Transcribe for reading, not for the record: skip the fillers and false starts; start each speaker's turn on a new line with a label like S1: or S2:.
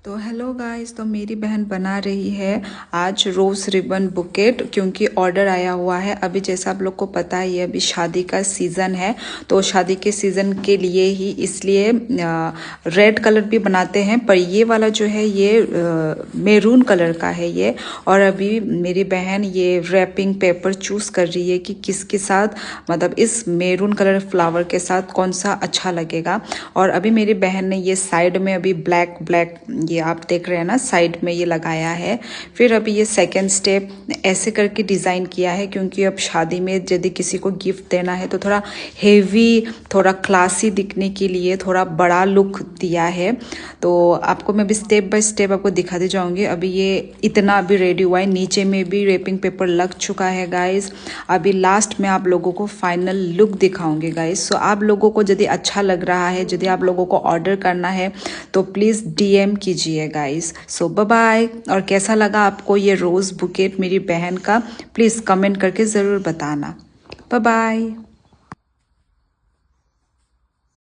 S1: तो hello guys, तो मेरी बहन बना रही है आज रोज़ रिबन बुकेट, क्योंकि ऑर्डर आया हुआ है। अभी जैसा आप लोग को पता ही है, अभी शादी का सीज़न है, तो शादी के सीज़न के लिए ही इसलिए रेड कलर भी बनाते हैं, पर ये वाला जो है ये मैरून कलर का है ये। और अभी मेरी बहन ये रैपिंग पेपर चूज़ कर रही है कि किसके साथ, मतलब इस मैरून कलर फ्लावर के साथ कौन सा अच्छा लगेगा। और अभी मेरी बहन ने ये साइड में अभी ब्लैक ब्लैक, ये आप देख रहे हैं ना, साइड में ये लगाया है। फिर अभी ये सेकंड स्टेप ऐसे करके डिज़ाइन किया है, क्योंकि अब शादी में यदि किसी को गिफ्ट देना है तो थोड़ा हेवी, थोड़ा क्लासी दिखने के लिए थोड़ा बड़ा लुक दिया है। तो आपको मैं भी स्टेप बाय स्टेप आपको दिखाती जाऊंगी। अभी ये इतना अभी रेडी हुआ है, नीचे में भी रैपिंग पेपर लग चुका है गाइस। अभी लास्ट में आप लोगों को फाइनल लुक दिखाऊंगी गाइस। सो आप लोगों को यदि अच्छा लग रहा है, यदि आप लोगों को ऑर्डर करना है तो प्लीज़ DM कीजिए गाइस। सो बाय बाय। और कैसा लगा आपको ये रोज़ बुकेट मेरी बहन का, प्लीज़ कमेंट करके ज़रूर बताना। Bye bye.